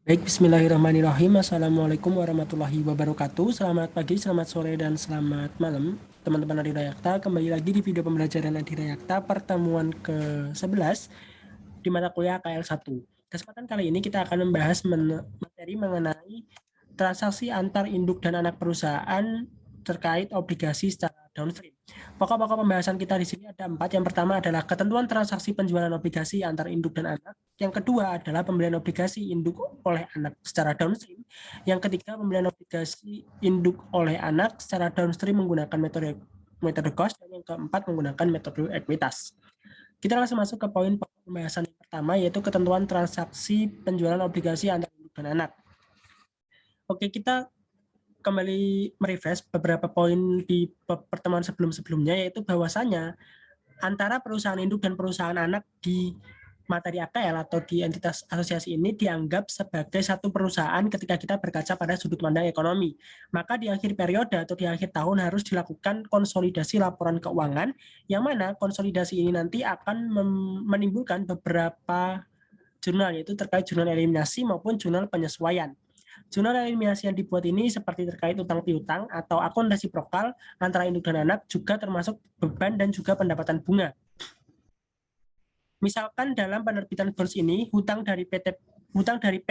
Baik, bismillahirrahmanirrahim. Assalamualaikum warahmatullahi wabarakatuh. Selamat pagi, selamat sore, dan selamat malam. Teman-teman Adira Yakta, kembali lagi di video pembelajaran Adira Yakta pertemuan ke-11 di mata kuliah KL1. Kesempatan kali ini kita akan membahas materi mengenai transaksi antar induk dan anak perusahaan terkait obligasi secara downstream. Pokok-pokok pembahasan kita di sini ada 4. Yang pertama adalah ketentuan transaksi penjualan obligasi antar induk dan anak. Yang kedua adalah pembelian obligasi induk oleh anak secara downstream. Yang ketiga, pembelian obligasi induk oleh anak secara downstream menggunakan metode cost. Dan yang keempat, menggunakan metode ekuitas. Kita langsung masuk ke poin pembahasan yang pertama, yaitu ketentuan transaksi penjualan obligasi antar induk dan anak. Oke, kita kembali merefresh beberapa poin di pertemuan sebelum-sebelumnya, yaitu bahwasanya antara perusahaan induk dan perusahaan anak di materi APL atau di entitas asosiasi ini dianggap sebagai satu perusahaan ketika kita berkaca pada sudut pandang ekonomi. Maka di akhir periode atau di akhir tahun harus dilakukan konsolidasi laporan keuangan, yang mana konsolidasi ini nanti akan menimbulkan beberapa jurnal, yaitu terkait jurnal eliminasi maupun jurnal penyesuaian. Jurnal eliminasi yang dibuat ini seperti terkait utang piutang atau akuntansi prokal antara induk dan anak, juga termasuk beban dan juga pendapatan bunga. Misalkan dalam penerbitan bonds ini, hutang dari P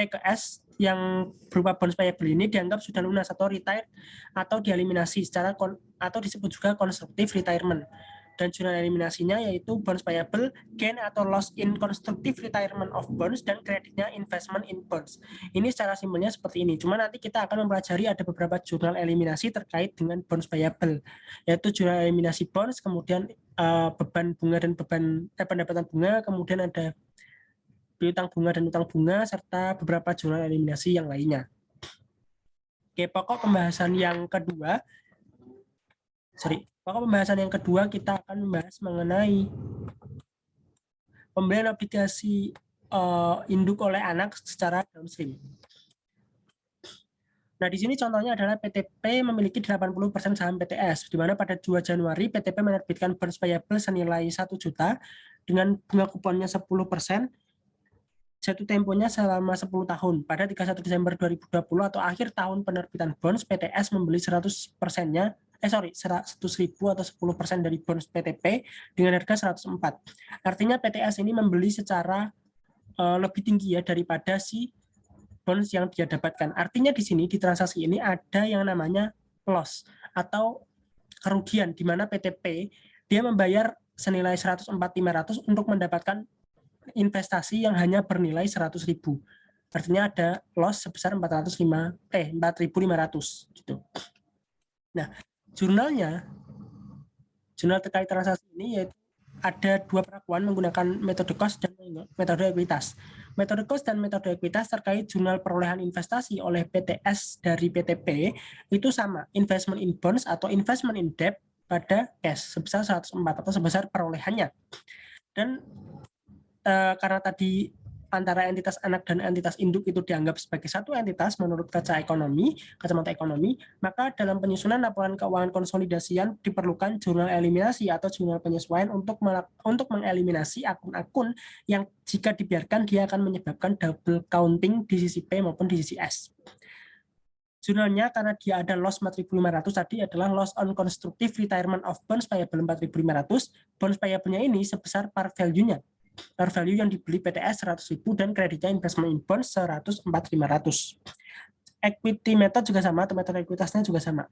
ke S yang berupa bonds payable ini dianggap sudah lunas atau retired atau dieliminasi atau disebut juga constructive retirement. Dan jurnal eliminasinya yaitu bonds payable, gain atau loss in constructive retirement of bonds, dan kreditnya investment in bonds. Ini secara simpelnya seperti ini. Cuma nanti kita akan mempelajari ada beberapa jurnal eliminasi terkait dengan bonds payable, yaitu jurnal eliminasi bonds, kemudian beban bunga dan pendapatan bunga, kemudian ada piutang bunga dan utang bunga, serta beberapa jurnal eliminasi yang lainnya. Oke, pokok pembahasan yang kedua kita akan membahas mengenai pembelian obligasi induk oleh anak secara downstream. Nah, di sini contohnya adalah PTP memiliki 80% saham PTS, di mana pada 2 Januari PTP menerbitkan bonds payable senilai 1 juta dengan bunga kuponnya 10%, jatuh temponya selama 10 tahun. Pada 31 Desember 2020 atau akhir tahun penerbitan bonds, PTS membeli 100%-nya 100.000 atau 10% dari bonds PTP dengan harga 104. Artinya PTS ini membeli secara lebih tinggi ya daripada si bonds yang dia dapatkan. Artinya di sini di transaksi ini ada yang namanya loss atau kerugian, di mana PTP dia membayar senilai 104.500 untuk mendapatkan investasi yang hanya bernilai 100.000. Artinya ada loss sebesar 4.500 gitu. Nah, jurnal terkait transaksi ini yaitu ada 2 perakuan menggunakan metode cost dan metode ekuitas. Metode cost dan metode ekuitas terkait jurnal perolehan investasi oleh PTS dari PTP itu sama, investment in bonds atau investment in debt pada cash sebesar 104 atau sebesar perolehannya. Dan karena tadi antara entitas anak dan entitas induk itu dianggap sebagai satu entitas menurut kacamata ekonomi, maka dalam penyusunan laporan keuangan konsolidasian diperlukan jurnal eliminasi atau jurnal penyesuaian untuk mengeliminasi akun-akun yang jika dibiarkan dia akan menyebabkan double counting di sisi P maupun di sisi S. Jurnalnya karena dia ada loss 4.500 tadi adalah loss on constructive retirement of bonds payable 4.500, bonds payable-nya ini sebesar par value-nya. Par value yang dibeli PTS 100.000 dan kreditnya investment in bonds 104.500. Equity method juga sama, atau metode ekuitasnya juga sama.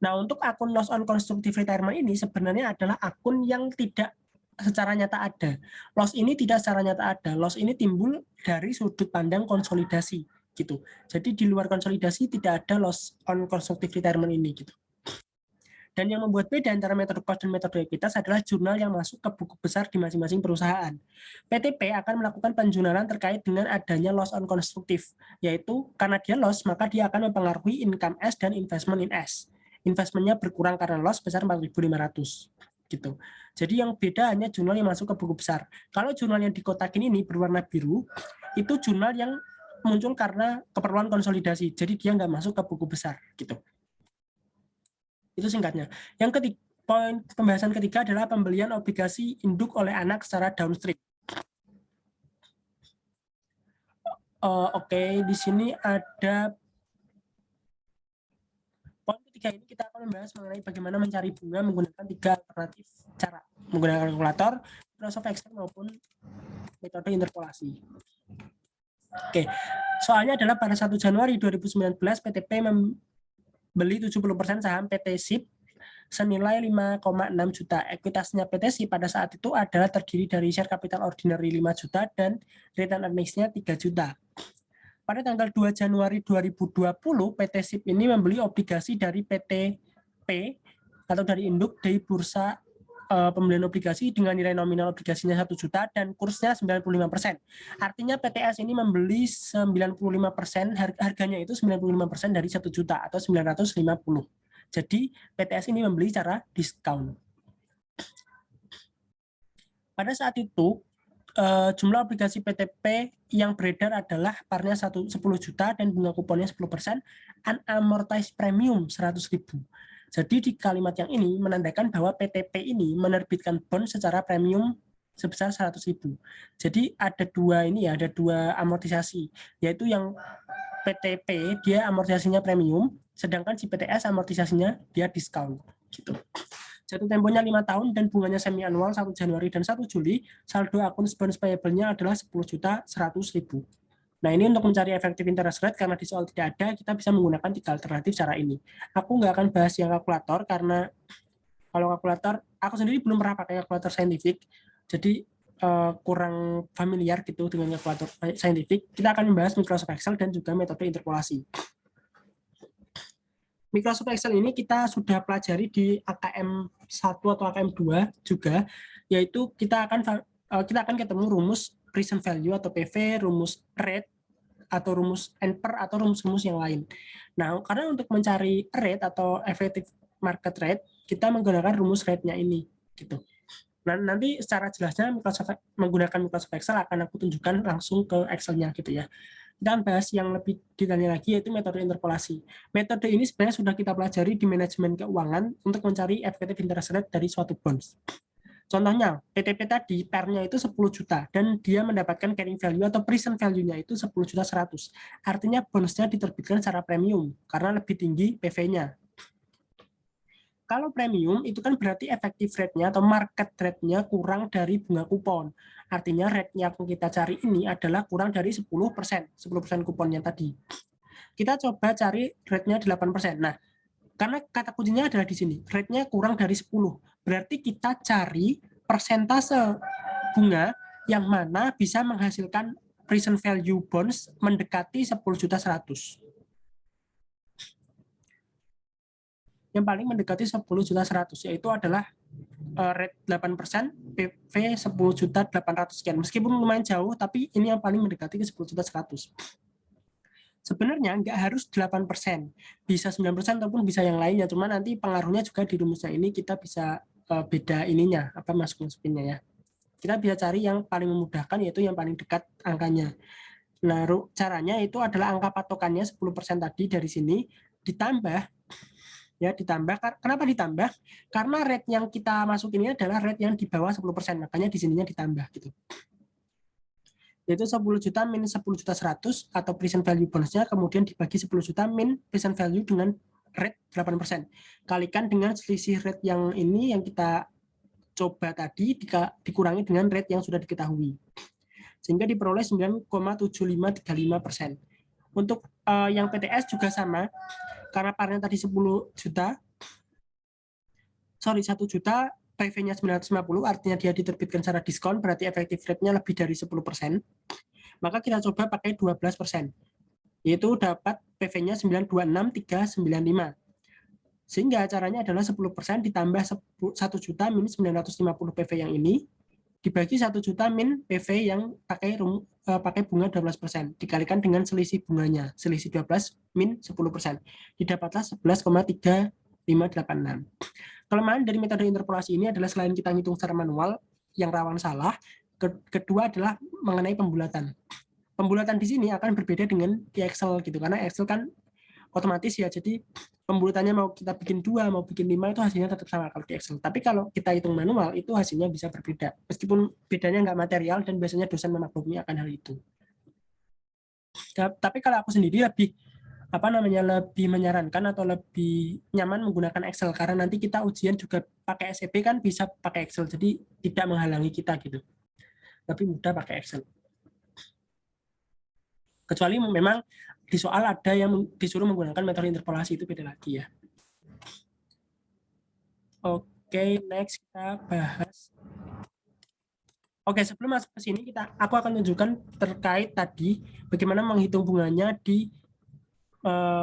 Nah, untuk akun loss on constructive retirement ini sebenarnya adalah akun yang tidak secara nyata ada. Loss ini tidak secara nyata ada. Loss ini timbul dari sudut pandang konsolidasi gitu. Jadi di luar konsolidasi tidak ada loss on constructive retirement ini gitu. Dan yang membuat beda antara metode cost dan metode ekuitas adalah jurnal yang masuk ke buku besar di masing-masing perusahaan. PTP akan melakukan penjurnalan terkait dengan adanya loss on constructive, yaitu karena dia loss, maka dia akan mempengaruhi income S dan investment in S. Investmentnya berkurang karena loss besar 4.500. Gitu. Jadi yang beda hanya jurnal yang masuk ke buku besar. Kalau jurnal yang dikotakin ini berwarna biru, itu jurnal yang muncul karena keperluan konsolidasi. Jadi dia nggak masuk ke buku besar. Gitu. Itu singkatnya. Yang ketiga, poin pembahasan ketiga adalah pembelian obligasi induk oleh anak secara downstream. Oke, di sini ada poin ketiga. Ini kita akan membahas mengenai bagaimana mencari bunga menggunakan 3 alternatif cara, menggunakan kalkulator, Microsoft Excel maupun metode interpolasi. Oke, soalnya adalah pada 1 Januari 2019 PTP membeli 70% saham PT SIP senilai 5,6 juta. Ekuitasnya PT SIP pada saat itu adalah terdiri dari share capital ordinary 5 juta dan return earnings-nya 3 juta. Pada tanggal 2 Januari 2020, PT SIP ini membeli obligasi dari PTP atau dari induk di bursa pembelian obligasi dengan nilai nominal obligasinya 1 juta dan kursnya 95%. Artinya PTS ini membeli 95%, harganya itu 95% dari 1 juta atau 950. Jadi PTS ini membeli secara diskon. Pada saat itu jumlah obligasi PTP yang beredar adalah parnya 10 juta dan bunga kuponnya 10%, unamortized premium 100.000. Jadi di kalimat yang ini menandakan bahwa PTP ini menerbitkan bond secara premium sebesar 100.000. Jadi ada dua amortisasi, yaitu yang PTP dia amortisasinya premium, sedangkan si PTS amortisasinya dia diskon. Gitu. Jatuh temponya 5 tahun dan bunganya semi annual 1 Januari dan 1 Juli, saldo akun bonus payable-nya adalah 10.100.000. Nah, ini untuk mencari efektif interest rate, karena di soal tidak ada, kita bisa menggunakan 3 alternatif cara ini. Aku nggak akan bahas yang kalkulator, karena kalau kalkulator, aku sendiri belum pernah pakai kalkulator saintifik, jadi kurang familiar gitu dengan kalkulator saintifik. Kita akan membahas Microsoft Excel dan juga metode interpolasi. Microsoft Excel ini kita sudah pelajari di AKM 1 atau AKM 2 juga, yaitu kita akan ketemu rumus present value atau PV, rumus rate atau rumus NPER atau rumus-rumus yang lain. Nah, karena untuk mencari rate atau effective market rate, kita menggunakan rumus rate-nya ini gitu. Nah, nanti secara jelasnya menggunakan Microsoft Excel akan aku tunjukkan langsung ke Excel-nya gitu ya. Kita bahas yang lebih detailnya lagi, yaitu metode interpolasi. Metode ini sebenarnya sudah kita pelajari di manajemen keuangan untuk mencari effective interest rate dari suatu bonds. Contohnya, PTP tadi PER-nya itu 10 juta dan dia mendapatkan carrying value atau present value-nya itu 10 juta 100. Artinya bonusnya diterbitkan secara premium karena lebih tinggi PV-nya. Kalau premium itu kan berarti efektif rate-nya atau market rate-nya kurang dari bunga kupon. Artinya rate-nya yang kita cari ini adalah kurang dari 10%, 10% kuponnya tadi. Kita coba cari rate-nya 8%. Nah, karena kata kuncinya adalah di sini, rate-nya kurang dari 10. Berarti kita cari persentase bunga yang mana bisa menghasilkan present value bonds mendekati 10 juta 100. Yang paling mendekati 10 juta 100, yaitu adalah rate 8%, PV 10 juta 800 sekian. Meskipun lumayan jauh, tapi ini yang paling mendekati ke 10 juta 100. Sebenarnya nggak harus 8%, bisa 9% ataupun bisa yang lainnya, cuma nanti pengaruhnya juga di rumusnya ini kita bisa beda ininya, apa masukinnya ya. Kita bisa cari yang paling memudahkan, yaitu yang paling dekat angkanya. Nah, caranya itu adalah angka patokannya 10% tadi dari sini, ditambah, kenapa ditambah? Karena rate yang kita masukin ini adalah rate yang di bawah 10%, makanya di sininya ditambah gitu. Yaitu 10 juta min 10 juta 100 atau present value bonusnya kemudian dibagi 10 juta min present value dengan rate 8%. Kalikan dengan selisih rate yang ini yang kita coba tadi dikurangi dengan rate yang sudah diketahui. Sehingga diperoleh 9,7535%. Untuk yang PTS juga sama, karena parnya tadi 1 juta, 1 juta, PV-nya 950, artinya dia diterbitkan secara diskon, berarti efektif rate-nya lebih dari 10%. Maka kita coba pakai 12%, yaitu dapat PV-nya 926.395. Sehingga caranya adalah 10% ditambah 1 juta min 950 PV yang ini, dibagi 1 juta min PV yang pakai bunga 12%, dikalikan dengan selisih bunganya, selisih 12 min 10%. Didapatlah 11,3586. Kelemahan dari metode interpolasi ini adalah selain kita ngitung secara manual yang rawan salah, kedua adalah mengenai pembulatan. Pembulatan di sini akan berbeda dengan di Excel gitu, karena Excel kan otomatis ya, jadi pembulatannya mau kita bikin 2, mau bikin 5 itu hasilnya tetap sama kalau di Excel. Tapi kalau kita hitung manual itu hasilnya bisa berbeda, meskipun bedanya nggak material dan biasanya dosen memaklumi akan hal itu. Tapi kalau aku sendiri lebih lebih menyarankan atau lebih nyaman menggunakan Excel karena nanti kita ujian juga pakai SAP kan bisa pakai Excel, jadi tidak menghalangi kita gitu. Lebih mudah pakai Excel. Kecuali memang di soal ada yang disuruh menggunakan metode interpolasi, itu beda lagi ya. Oke, next kita bahas. Oke, sebelum masuk ke sini aku akan tunjukkan terkait tadi bagaimana menghitung bunganya di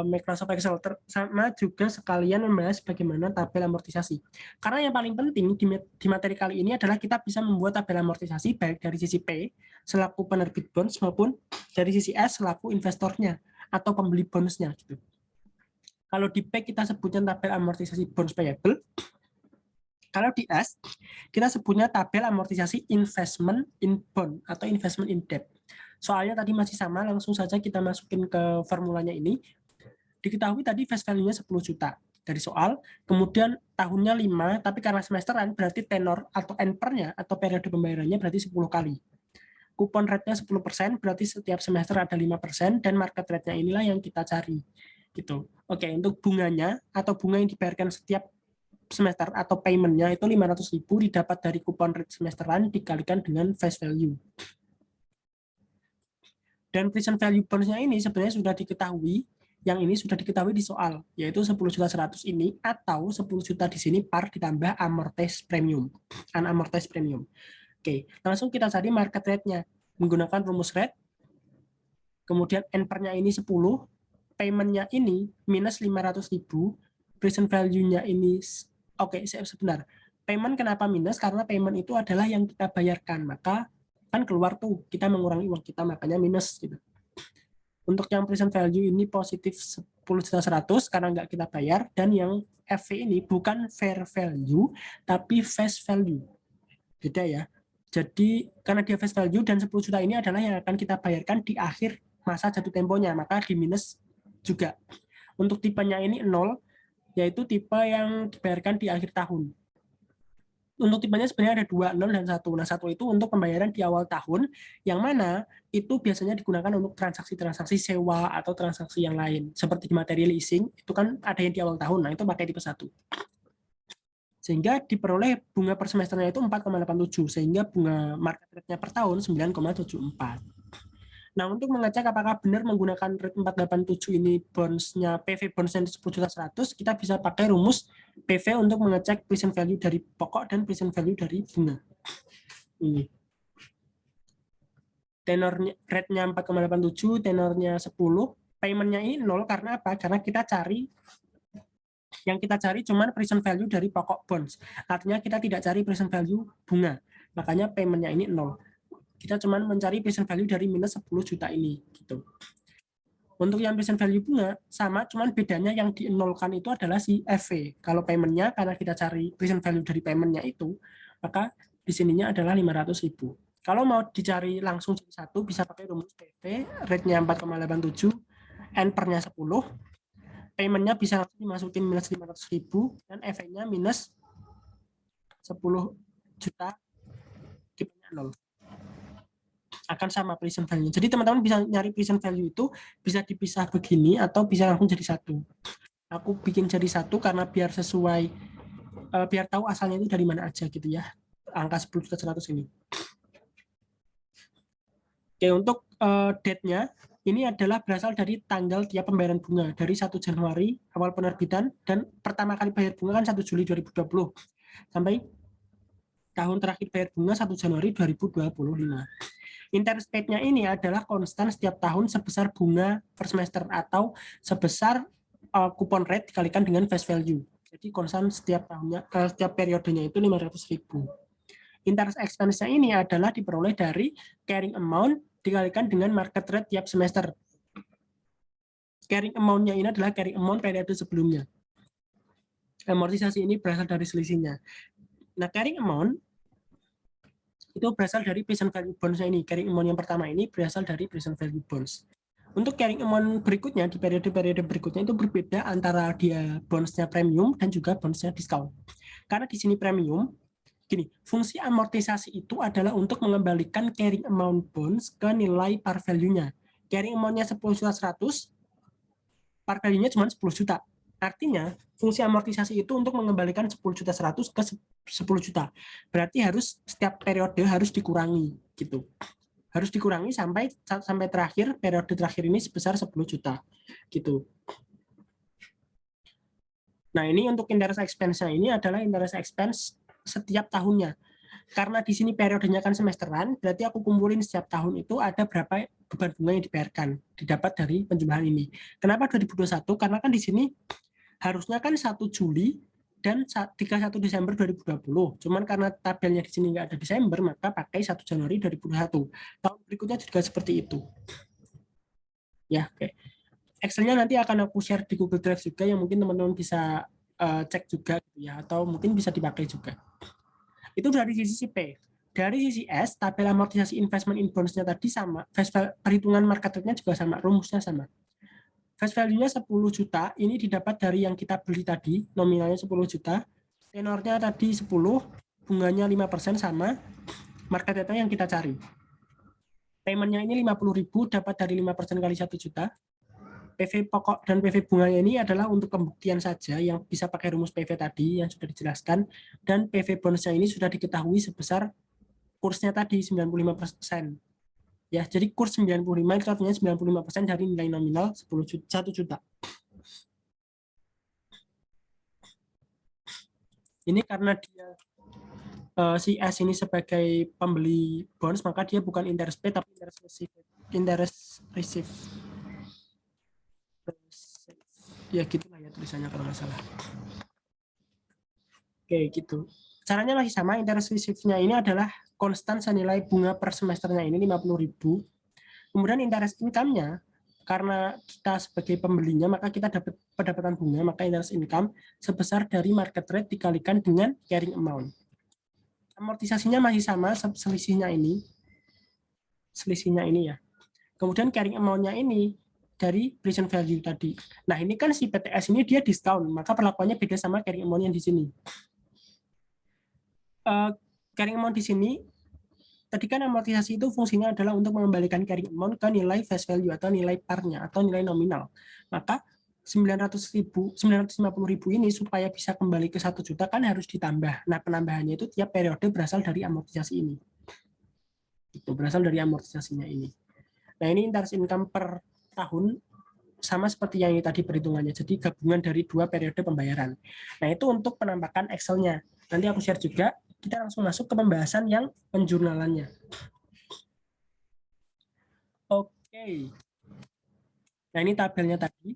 Microsoft Excel, sama juga sekalian membahas bagaimana tabel amortisasi. Karena yang paling penting di materi kali ini adalah kita bisa membuat tabel amortisasi baik dari sisi P selaku penerbit bonds maupun dari sisi S selaku investornya atau pembeli bondsnya gitu. Kalau di P kita sebutnya tabel amortisasi bonds payable. Kalau di S, kita sebutnya tabel amortisasi investment in bond atau investment in debt. Soalnya tadi masih sama, langsung saja kita masukin ke formulanya ini. Diketahui tadi face value-nya 10 juta dari soal, kemudian tahunnya 5, tapi karena semesteran berarti tenor atau NPR-nya atau periode pembayarannya berarti 10 kali. Kupon rate-nya 10%, berarti setiap semester ada 5%, dan market rate-nya inilah yang kita cari. Gitu. Oke, untuk bunganya atau bunga yang dibayarkan setiap semester atau payment-nya itu 500.000 didapat dari kupon rate semesteran dikalikan dengan face value. Dan present value bonds-nya ini sebenarnya sudah diketahui, yang ini sudah diketahui di soal, yaitu 10.100.000 ini atau 10 juta di sini par ditambah amortized premium, unamortized premium. Oke, langsung kita cari market rate-nya menggunakan rumus rate. Kemudian NPR-nya ini 10, payment-nya ini minus 500.000, present value-nya ini sebentar. Payment kenapa minus? Karena payment itu adalah yang kita bayarkan, maka kan keluar tuh kita mengurangi uang kita, makanya minus gitu. Untuk yang present value ini positif 10.100.000 karena nggak kita bayar, dan yang FV ini bukan fair value tapi face value. Beda ya. Jadi karena dia face value dan 10 juta ini adalah yang akan kita bayarkan di akhir masa jatuh temponya, maka di minus juga. Untuk tipenya ini 0, yaitu tipe yang dibayarkan di akhir tahun. Untuk tipenya sebenarnya ada 2, 0 dan 1. Nah, 1 itu untuk pembayaran di awal tahun, yang mana itu biasanya digunakan untuk transaksi-transaksi sewa atau transaksi yang lain. Seperti di materi leasing, itu kan ada yang di awal tahun, nah itu pakai tipe 1. Sehingga diperoleh bunga per semesternya itu 4,87, sehingga bunga market rate-nya per tahun 9,74. Nah, untuk mengecek apakah benar menggunakan rate 487 ini bonds-nya PV bonds-nya 10.100.000, kita bisa pakai rumus PV untuk mengecek present value dari pokok dan present value dari bunga. Ini. Tenornya rate-nya 4,87, tenornya 10, payment-nya ini 0 karena apa? Karena kita cari cuma present value dari pokok bonds. Artinya kita tidak cari present value bunga. Makanya payment-nya ini 0. Kita cuma mencari present value dari minus 10 juta ini gitu. Untuk yang present value bunga sama, cuman bedanya yang dienolkan itu adalah si FV. Kalau paymentnya, karena kita cari present value dari paymentnya itu, maka di sininya adalah 500.000. Kalau mau dicari langsung jadi satu, bisa pakai rumus PV, rate-nya 4,87, NPR-nya 10, paymentnya bisa langsung dimasukin minus 500.000, dan FV-nya minus 10 juta, tipenya 0. Akan sama present value. Jadi teman-teman bisa nyari present value itu bisa dipisah begini atau bisa langsung jadi satu. Aku bikin jadi satu karena biar sesuai, biar tahu asalnya itu dari mana aja gitu ya. Angka 10.100 ini. Oke, untuk date-nya ini adalah berasal dari tanggal tiap pembayaran bunga dari 1 Januari awal penerbitan, dan pertama kali bayar bunga kan 1 Juli 2020 sampai tahun terakhir bayar bunga 1 Januari 2025. Interest rate-nya ini adalah konstan setiap tahun sebesar bunga per semester atau sebesar kupon rate dikalikan dengan face value. Jadi konstan setiap tahunnya, setiap periodenya itu 500.000. Interest expense-nya ini adalah diperoleh dari carrying amount dikalikan dengan market rate tiap semester. Carrying amount-nya ini adalah carrying amount periode sebelumnya. Amortisasi ini berasal dari selisihnya. Nah, carrying amount itu berasal dari present value bonds ini. Carrying amount yang pertama ini berasal dari present value bonds. Untuk carrying amount berikutnya, di periode-periode berikutnya itu berbeda antara dia bonds-nya premium dan juga bonds-nya discount. Karena di sini premium, gini, fungsi amortisasi itu adalah untuk mengembalikan carrying amount bonds ke nilai par value-nya. carrying amount-nya 10.100.000, par value-nya cuma 10 juta. Artinya, fungsi amortisasi itu untuk mengembalikan 10.100.000 ke 10 juta. Berarti harus setiap periode harus dikurangi gitu. Harus dikurangi sampai terakhir, periode terakhir ini sebesar 10 juta gitu. Nah, ini untuk interest expense-nya ini adalah interest expense setiap tahunnya. Karena di sini periodenya kan semesteran, berarti aku kumpulin setiap tahun itu ada berapa beban bunga yang dibayarkan, didapat dari penjumlahan ini. Kenapa 2021? Karena kan di sini harusnya kan 1 Juli dan 31 Desember 2020. Cuman karena tabelnya di sini nggak ada Desember, maka pakai 1 Januari 2021. Tahun berikutnya juga seperti itu. Ya, oke. Excel-nya nanti akan aku share di Google Drive juga yang mungkin teman-teman bisa cek juga ya, atau mungkin bisa dipakai juga. Itu dari sisi P. Dari sisi S, tabel amortisasi investment in bonds-nya tadi sama, perhitungan market rate-nya juga sama, rumusnya sama. Face value-nya 10 juta, ini didapat dari yang kita beli tadi, nominalnya 10 juta, tenornya tadi 10, bunganya 5% sama, market rate-nya yang kita cari. Payment-nya ini 50.000, dapat dari 5% kali 1 juta. PV pokok dan PV bunganya ini adalah untuk pembuktian saja yang bisa pakai rumus PV tadi yang sudah dijelaskan, dan PV bonus-nya ini sudah diketahui sebesar kursnya tadi 95%. Ya, jadi kurs 95 itu artinya 95% dari nilai nominal 1 juta. Ini karena dia si S ini sebagai pembeli bonds, maka dia bukan interest pay tapi interest receive. Interest receive. Ya gitulah ya tulisannya kalau nggak salah. Oke, gitu. Caranya masih sama, interest receive-nya ini adalah konstan senilai bunga per semesternya ini 50.000. Kemudian interest income-nya, karena kita sebagai pembelinya, maka kita dapat pendapatan bunga, maka interest income sebesar dari market rate dikalikan dengan carrying amount. Amortisasinya masih sama, selisihnya ini ya. Kemudian carrying amount-nya ini dari present value tadi. Nah, ini kan si PTS ini dia diskon, maka perlakuannya beda sama carrying amount yang di sini. Carrying amount di sini, tadi kan amortisasi itu fungsinya adalah untuk mengembalikan carrying amount ke nilai face value atau nilai parnya atau nilai nominal. Maka 950.000 ini supaya bisa kembali ke 1 juta kan harus ditambah. Nah, penambahannya itu tiap periode berasal dari amortisasi ini. Itu berasal dari amortisasinya ini. Nah, ini interest income per tahun sama seperti yang ini tadi perhitungannya. Jadi gabungan dari 2 periode pembayaran. Nah, itu untuk penampakan Excel-nya. Nanti aku share juga. Kita langsung masuk ke pembahasan yang penjurnalannya. Oke. Nah, ini tabelnya tadi.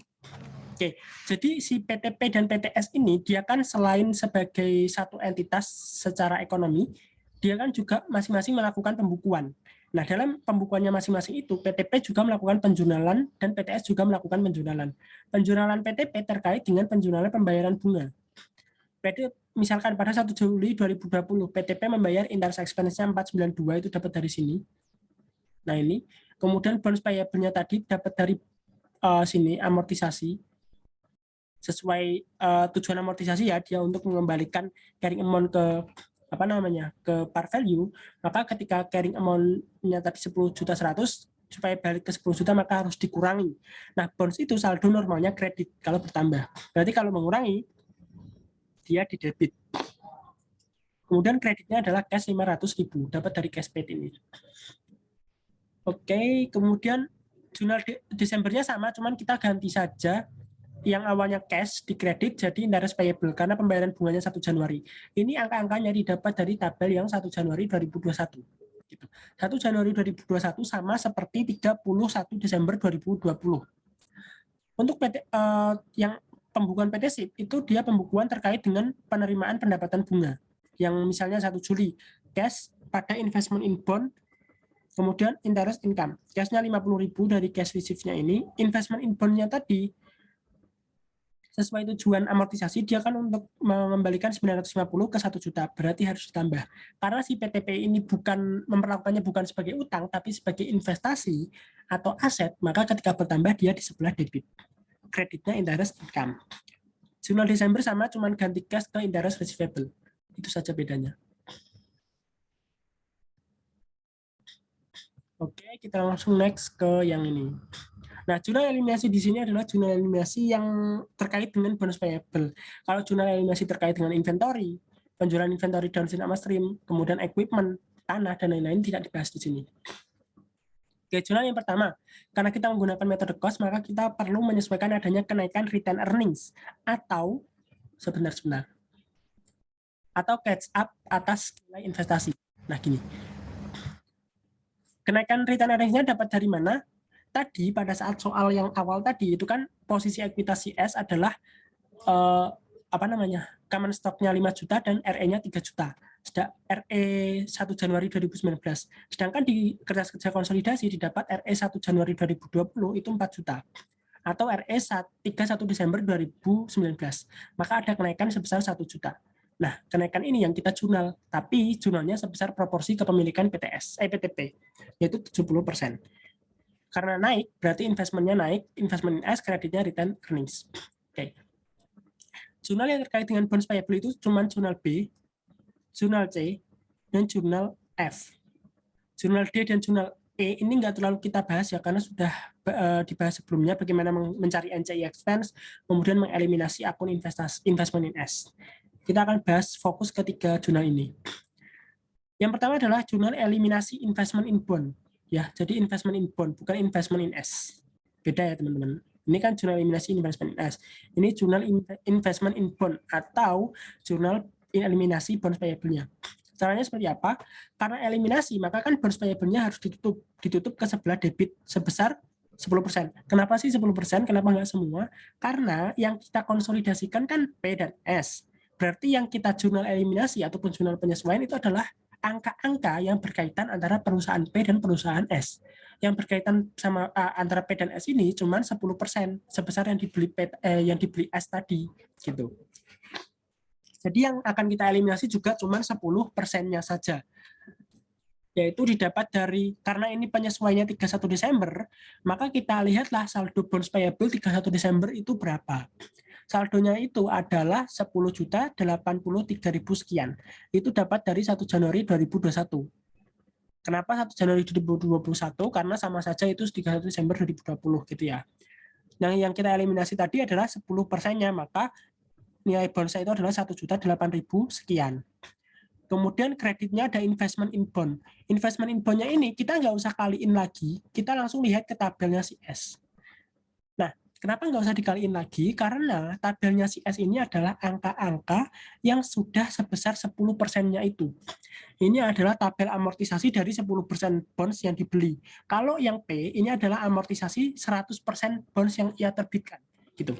Oke, jadi si PTP dan PTS ini dia kan selain sebagai satu entitas secara ekonomi, dia kan juga masing-masing melakukan pembukuan. Nah, dalam pembukuannya masing-masing itu, PTP juga melakukan penjurnalan dan PTS juga melakukan penjurnalan. Penjurnalan PTP terkait dengan penjurnalan pembayaran bunga. PT, misalkan pada 1 Juli 2020, PTP membayar interest expense-nya 492, itu dapat dari sini. Nah, ini. Kemudian bonus payable-nya tadi dapat dari sini, amortisasi. Sesuai tujuan amortisasi ya, dia untuk mengembalikan carrying amount ke par value, maka ketika carrying amount-nya tadi 10 juta 100, supaya balik ke 10 juta maka harus dikurangi. Nah, bonus itu saldo normalnya kredit kalau bertambah. Berarti kalau mengurangi, dia di debit. Kemudian kreditnya adalah cash 500.000, dapat dari cash paid ini. Oke, kemudian jurnal Desembernya sama, cuman kita ganti saja yang awalnya cash di kredit jadi interest payable karena pembayaran bunganya 1 Januari. Ini angka-angkanya didapat dari tabel yang 1 Januari 2021. Gitu. 1 Januari 2021 sama seperti 31 Desember 2020. Untuk yang pembukuan PT SIP itu dia pembukuan terkait dengan penerimaan pendapatan bunga. Yang misalnya 1 Juli cash pada investment in bond, kemudian interest income. Cashnya 50.000 dari cash receive-nya ini, investment in bond-nya tadi sesuai tujuan amortisasi dia kan untuk mengembalikan 950 ke 1 juta, berarti harus ditambah. Karena si PTP ini bukan memperlakukannya bukan sebagai utang tapi sebagai investasi atau aset, maka ketika bertambah dia di sebelah debit. Kreditnya interest income. Jurnal Desember sama, cuman ganti cash ke interest receivable. Itu saja bedanya. Oke, kita langsung next ke yang ini. Nah, jurnal eliminasi di sini adalah jurnal eliminasi yang terkait dengan bonus payable. Kalau jurnal eliminasi terkait dengan inventory, penjualan inventory downstream upstream, kemudian equipment, tanah, dan lain-lain tidak dibahas di sini. Oke, jurnal yang pertama, karena kita menggunakan metode cost, maka kita perlu menyesuaikan adanya kenaikan return earnings atau sebentar, atau catch up atas nilai investasi. Nah, gini. Kenaikan return earnings-nya dapat dari mana? Tadi pada saat soal yang awal tadi itu kan posisi ekuitasi S adalah common stock-nya 5 juta dan RE-nya 3 juta. RE 1 Januari 2019. Sedangkan di kerja konsolidasi didapat RE 1 Januari 2020 itu 4 juta. Atau RE 31 Desember 2019. Maka ada kenaikan sebesar 1 juta. Nah, kenaikan ini yang kita jurnal, tapi jurnalnya sebesar proporsi kepemilikan PTP, yaitu 70%. Karena naik, berarti investmentnya naik, investment in S, kreditnya return earnings. Oke. Jurnal yang terkait dengan bonus payable itu cuma jurnal B, jurnal C, dan jurnal F. Jurnal D dan jurnal E ini nggak terlalu kita bahas ya, karena sudah dibahas sebelumnya bagaimana mencari NCI expense, kemudian mengeliminasi akun investment in S. Kita akan bahas fokus ketiga jurnal ini. Yang pertama adalah jurnal eliminasi investment in bond. Ya, jadi investment in bond, bukan investment in S. Beda ya teman-teman. Ini kan jurnal eliminasi investment in S. Ini jurnal investment in bond atau jurnal eliminasi bonus payable-nya. Caranya seperti apa? Karena eliminasi, maka kan bonus payable-nya harus ditutup ke sebelah debit sebesar 10%. Kenapa sih 10%? Kenapa nggak semua? Karena yang kita konsolidasikan kan P dan S. Berarti yang kita jurnal eliminasi ataupun jurnal penyesuaian itu adalah angka-angka yang berkaitan antara perusahaan P dan perusahaan S. Yang berkaitan sama antara P dan S ini cuma 10% sebesar yang dibeli S tadi gitu. Jadi yang akan kita eliminasi juga cuma 10%-nya saja. Yaitu didapat dari, karena ini penyesuaiannya 31 Desember, maka kita lihatlah saldo bonus payable 31 Desember itu berapa. Saldonya itu adalah 10.083.000 sekian. Itu dapat dari 1 Januari 2021. Kenapa 1 Januari 2021? Karena sama saja itu 31 Desember 2020 gitu ya. Nah, yang kita eliminasi tadi adalah 10%-nya, maka nilai bonusnya itu adalah 1.008.000 sekian. Kemudian kreditnya ada investment in bond. Investment in bond-nya ini kita nggak usah kaliin lagi, kita langsung lihat ke tabelnya si S. Nah, kenapa nggak usah dikaliin lagi? Karena tabelnya si S ini adalah angka-angka yang sudah sebesar 10%-nya itu. Ini adalah tabel amortisasi dari 10% bonds yang dibeli. Kalau yang P, ini adalah amortisasi 100% bonds yang ia terbitkan. Gitu.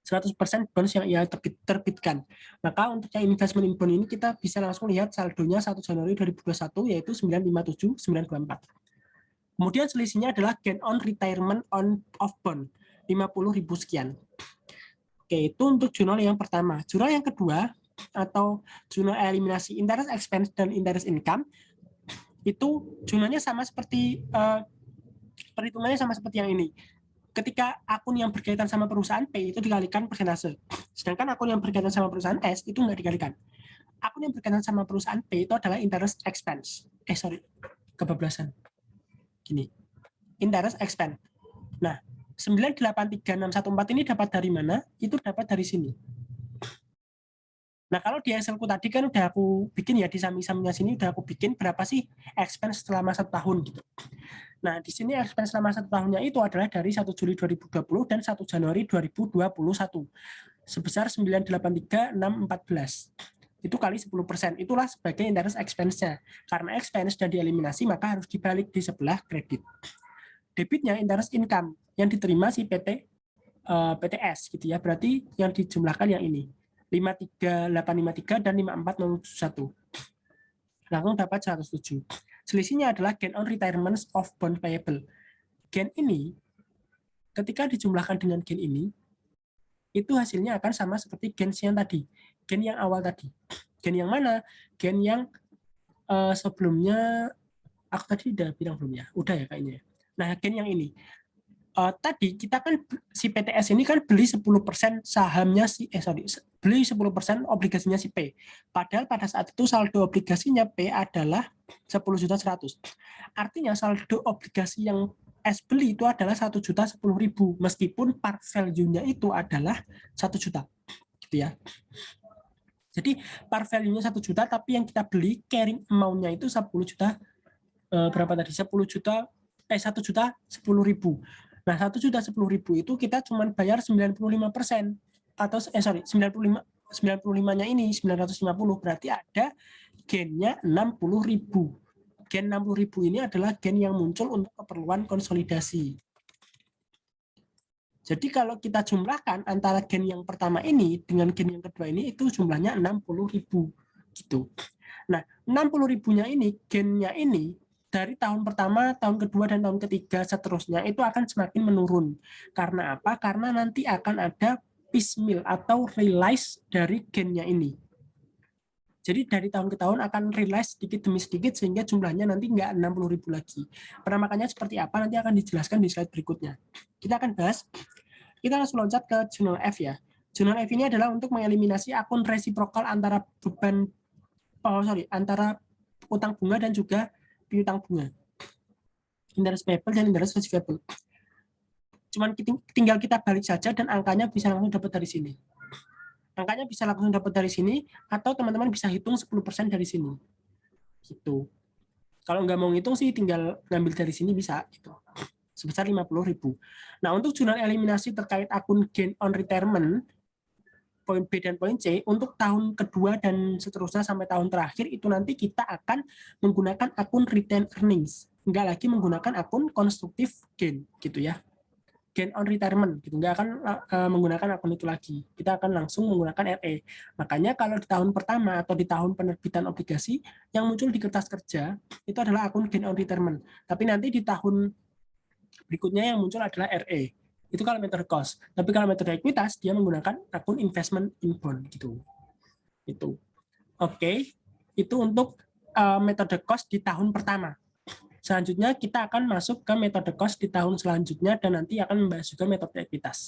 100% bonds yang ia terbitkan. Maka untuk yang investment in bond ini kita bisa langsung lihat saldonya 1 Januari 2021 yaitu 957.924. Kemudian selisihnya adalah gain on retirement of bond 50.000 sekian. Oke, itu untuk jurnal yang pertama. Jurnal yang kedua atau jurnal eliminasi interest expense dan interest income itu jurnalnya sama seperti perhitungannya sama seperti yang ini. Ketika akun yang berkaitan sama perusahaan P itu dikalikan persentase. Sedangkan akun yang berkaitan sama perusahaan S itu nggak dikalikan. Akun yang berkaitan sama perusahaan P itu adalah interest expense. Kebablasan. Gini. Interest expense. Nah, 983.614 ini dapat dari mana? Itu dapat dari sini. Nah, kalau di Excelku tadi kan udah aku bikin ya, di samping-sampingnya sini udah aku bikin berapa sih expense selama 1 tahun gitu. Nah, di sini expense selama 1 tahunnya itu adalah dari 1 Juli 2020 dan 1 Januari 2021 sebesar 983.614. Itu kali 10%. Itulah sebagai interest expense-nya. Karena expense dan dieliminasi maka harus dibalik di sebelah kredit. Debitnya interest income yang diterima si PTS gitu ya. Berarti yang dijumlahkan yang ini. 53853 dan 54071. Langsung dapat 107. Selisihnya adalah gain on retirement of bond payable. Gain ini, ketika dijumlahkan dengan gain ini, itu hasilnya akan sama seperti gain yang tadi. Gain yang awal tadi. Gain yang mana? Gain yang sebelumnya, aku tadi udah bilang belum ya? Udah ya kayaknya. Nah, gain yang ini. Tadi kita kan si PTS ini kan beli 10% sahamnya beli 10% obligasinya si P. Padahal pada saat itu saldo obligasinya P adalah 10.100.000. Artinya saldo obligasi yang S beli itu adalah 1.010.000 meskipun par value-nya itu adalah 1 juta. Gitu ya. Jadi par value-nya 1 juta tapi yang kita beli carrying amount-nya itu 10 juta berapa tadi? 10 juta 1 juta 10.000. Nah, 1 juta 10.000 itu kita cuma bayar 95% atau 95-nya ini 950 berarti ada gain-nya 60.000. Gen 60.000 ini adalah gen yang muncul untuk keperluan konsolidasi. Jadi kalau kita jumlahkan antara gen yang pertama ini dengan gen yang kedua ini itu jumlahnya 60.000 gitu. Nah, 60.000-nya ini gennya ini dari tahun pertama, tahun kedua dan tahun ketiga seterusnya itu akan semakin menurun. Karena apa? Karena nanti akan ada piecemeal atau realize dari gennya ini. Jadi dari tahun ke tahun akan realize sedikit demi sedikit sehingga jumlahnya nanti nggak 60.000 lagi. Penamakannya seperti apa nanti akan dijelaskan di slide berikutnya. Kita akan bahas, kita langsung loncat ke jurnal F ya. Jurnal F ini adalah untuk mengeliminasi akun resiprokal antara antara utang bunga dan juga piutang bunga. Interest payable dan interest receivable. Cuman tinggal kita balik saja dan angkanya bisa langsung dapat dari sini. Angkanya bisa langsung dapat dari sini atau teman-teman bisa hitung 10% dari sini. Gitu. Kalau nggak mau ngitung sih tinggal ngambil dari sini bisa gitu. Sebesar 50.000. Nah, untuk jurnal eliminasi terkait akun gain on retirement poin B dan poin C untuk tahun kedua dan seterusnya sampai tahun terakhir itu nanti kita akan menggunakan akun retained earnings. Nggak lagi menggunakan akun constructive gain gitu ya. Gain on retirement gitu, nggak akan menggunakan akun itu lagi. Kita akan langsung menggunakan RE. Makanya kalau di tahun pertama atau di tahun penerbitan obligasi yang muncul di kertas kerja itu adalah akun gain on retirement. Tapi nanti di tahun berikutnya yang muncul adalah RE. Itu kalau metode cost. Tapi kalau metode ekuitas dia menggunakan akun investment in bond gitu. Itu. Oke. Itu untuk metode cost di tahun pertama. Selanjutnya kita akan masuk ke metode cost di tahun selanjutnya dan nanti akan membahas juga metode ekuitas.